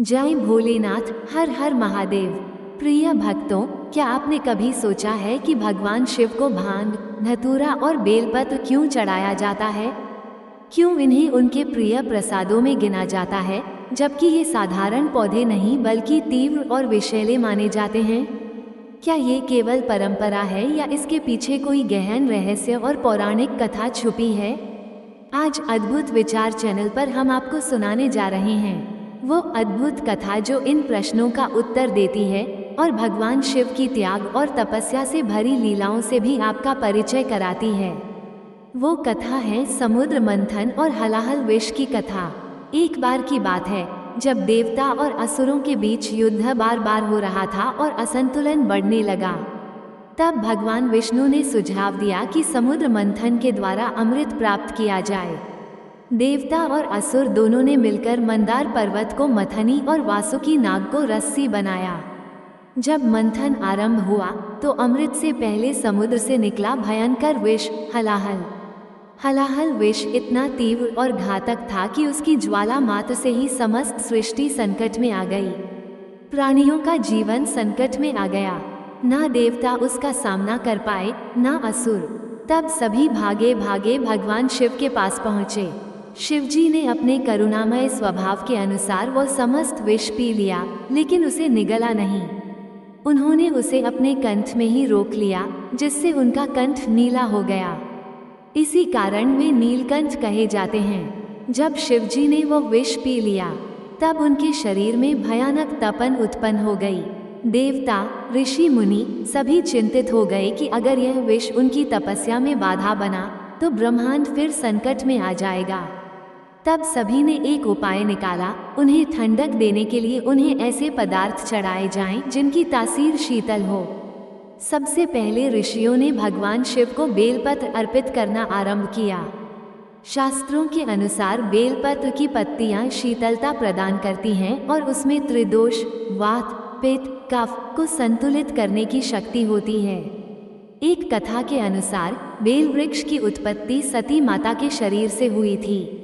जय भोलेनाथ। हर हर महादेव। प्रिय भक्तों, क्या आपने कभी सोचा है कि भगवान शिव को भांग, धतूरा और बेलपत्र क्यों चढ़ाया जाता है? क्यों इन्हें उनके प्रिय प्रसादों में गिना जाता है, जबकि ये साधारण पौधे नहीं बल्कि तीव्र और विषैले माने जाते हैं? क्या ये केवल परंपरा है या इसके पीछे कोई गहन रहस्य और पौराणिक कथा छुपी है? आज अद्भुत विचार चैनल पर हम आपको सुनाने जा रहे हैं वो अद्भुत कथा जो इन प्रश्नों का उत्तर देती है और भगवान शिव की त्याग और तपस्या से भरी लीलाओं से भी आपका परिचय कराती है। वो कथा है समुद्र मंथन और हलाहल विष की कथा। एक बार की बात है जब देवता और असुरों के बीच युद्ध बार बार हो रहा था और असंतुलन बढ़ने लगा। तब भगवान विष्णु ने सुझाव दिया कि समुद्र मंथन के द्वारा अमृत प्राप्त किया जाए। देवता और असुर दोनों ने मिलकर मंदार पर्वत को मथनी और वासुकी नाग को रस्सी बनाया। जब मंथन आरंभ हुआ तो अमृत से पहले समुद्र से निकला भयंकर विष हलाहल। हलाहल विष इतना तीव्र और घातक था कि उसकी ज्वाला मात्र से ही समस्त सृष्टि संकट में आ गई। प्राणियों का जीवन संकट में आ गया। ना देवता उसका सामना कर पाए, ना असुर। तब सभी भागे भागे भगवान शिव के पास पहुँचे। शिवजी ने अपने करुणामय स्वभाव के अनुसार वो समस्त विष पी लिया, लेकिन उसे निगला नहीं। उन्होंने उसे अपने कंठ में ही रोक लिया, जिससे उनका कंठ नीला हो गया। इसी कारण वे नीलकंठ कहे जाते हैं। जब शिवजी ने वो विष पी लिया, तब उनके शरीर में भयानक तपन उत्पन्न हो गई। देवता, ऋषि मुनि सभी चिंतित हो गए कि अगर यह विष उनकी तपस्या में बाधा बना तो ब्रह्मांड फिर संकट में आ जाएगा। तब सभी ने एक उपाय निकाला। उन्हें ठंडक देने के लिए उन्हें ऐसे पदार्थ चढ़ाए जाएं जिनकी तासीर शीतल हो। सबसे पहले ऋषियों ने भगवान शिव को बेलपत्र अर्पित करना आरंभ किया। शास्त्रों के अनुसार बेलपत्र की पत्तियां शीतलता प्रदान करती हैं और उसमें त्रिदोष, वात, पित्त, कफ को संतुलित करने की शक्ति होती है। एक कथा के अनुसार बेल वृक्ष की उत्पत्ति सती माता के शरीर से हुई थी।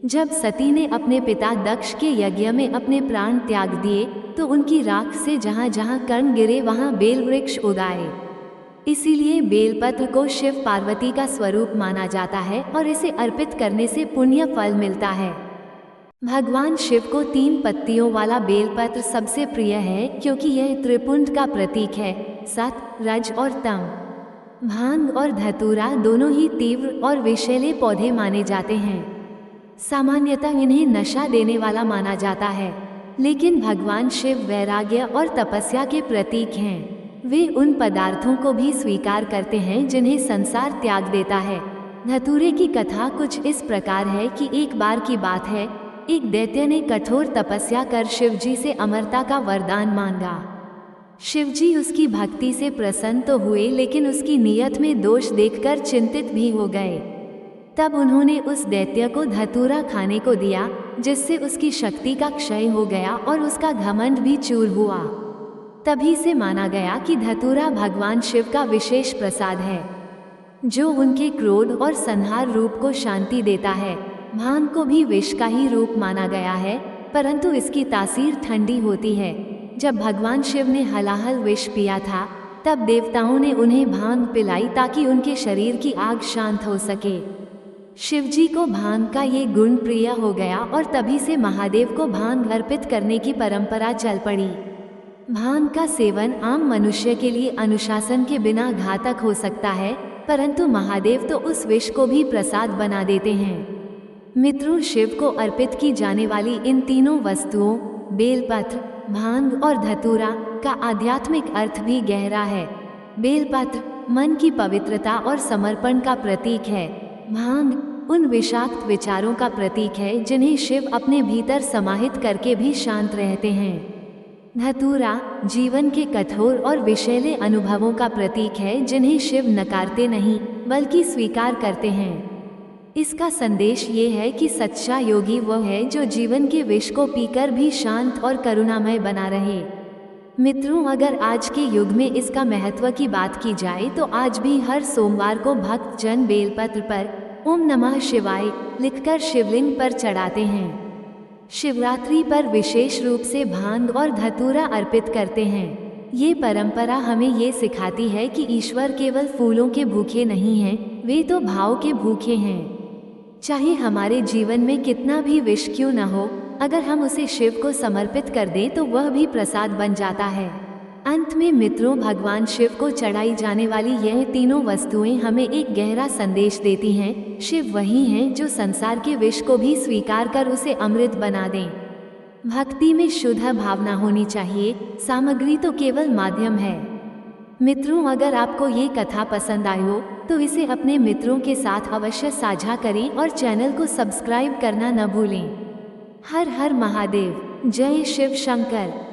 जब सती ने अपने पिता दक्ष के यज्ञ में अपने प्राण त्याग दिए तो उनकी राख से जहाँ जहाँ कर्ण गिरे वहाँ बेल वृक्ष उगाए। इसीलिए बेलपत्र को शिव पार्वती का स्वरूप माना जाता है और इसे अर्पित करने से पुण्य फल मिलता है। भगवान शिव को 3 पत्तियों वाला बेलपत्र सबसे प्रिय है, क्योंकि यह त्रिपुंड का प्रतीक है, सत, रज और तम। भांग और धतूरा दोनों ही तीव्र और विषैले पौधे माने जाते हैं। सामान्यतः इन्हें नशा देने वाला माना जाता है, लेकिन भगवान शिव वैराग्य और तपस्या के प्रतीक हैं। वे उन पदार्थों को भी स्वीकार करते हैं जिन्हें संसार त्याग देता है। धतूरे की कथा कुछ इस प्रकार है कि एक बार की बात है, एक दैत्य ने कठोर तपस्या कर शिवजी से अमरता का वरदान मांगा। शिवजी उसकी भक्ति से प्रसन्न तो हुए, लेकिन उसकी नीयत में दोष देखकर चिंतित भी हो गए। तब उन्होंने उस दैत्य को धतूरा खाने को दिया, जिससे उसकी शक्ति का क्षय हो गया और उसका घमंड भी चूर हुआ। तभी से माना गया कि धतूरा भगवान शिव का विशेष प्रसाद है, जो उनके क्रोध और संहार रूप को शांति देता है। भांग को भी विष का ही रूप माना गया है, परंतु इसकी तासीर ठंडी होती है। जब भगवान शिव ने हलाहल विष पिया था, तब देवताओं ने उन्हें भांग पिलाई ताकि उनके शरीर की आग शांत हो सके। शिवजी को भांग का ये गुण प्रिय हो गया और तभी से महादेव को भांग अर्पित करने की परंपरा चल पड़ी। भांग का सेवन आम मनुष्य के लिए अनुशासन के बिना घातक हो सकता है, परंतु महादेव तो उस विष को भी प्रसाद बना देते हैं। मित्रों, शिव को अर्पित की जाने वाली इन तीनों वस्तुओं बेलपत्र, भांग और धतूरा का आध्यात्मिक अर्थ भी गहरा है। बेलपत्र मन की पवित्रता और समर्पण का प्रतीक है। भांग उन विषाक्त विचारों का प्रतीक है जिन्हें शिव अपने भीतर समाहित करके भी शांत रहते हैं। धतूरा जीवन के कठोर और विषैले अनुभवों का प्रतीक है जिन्हें शिव नकारते नहीं बल्कि स्वीकार करते हैं। इसका संदेश ये है कि सच्चा योगी वह है जो जीवन के विष को पीकर भी शांत और करुणामय बना रहे। मित्रों, अगर आज के युग में इसका महत्व की बात की जाए तो आज भी हर सोमवार को भक्त जन बेलपत्र पर ओम नमः शिवाय लिखकर शिवलिंग पर चढ़ाते हैं। शिवरात्रि पर विशेष रूप से भांग और धतूरा अर्पित करते हैं। ये परंपरा हमें ये सिखाती है कि ईश्वर केवल फूलों के भूखे नहीं हैं, वे तो भाव के भूखे हैं। चाहे हमारे जीवन में कितना भी विष क्यों न हो, अगर हम उसे शिव को समर्पित कर दें तो वह भी प्रसाद बन जाता है। अंत में मित्रों, भगवान शिव को चढ़ाई जाने वाली यह तीनों वस्तुएं हमें एक गहरा संदेश देती हैं। शिव वही हैं जो संसार के विष को भी स्वीकार कर उसे अमृत बना दें। भक्ति में शुद्ध भावना होनी चाहिए, सामग्री तो केवल माध्यम है। मित्रों, अगर आपको ये कथा पसंद आई हो तो इसे अपने मित्रों के साथ अवश्य साझा करें और चैनल को सब्सक्राइब करना न भूलें। हर हर महादेव। जय शिव शंकर।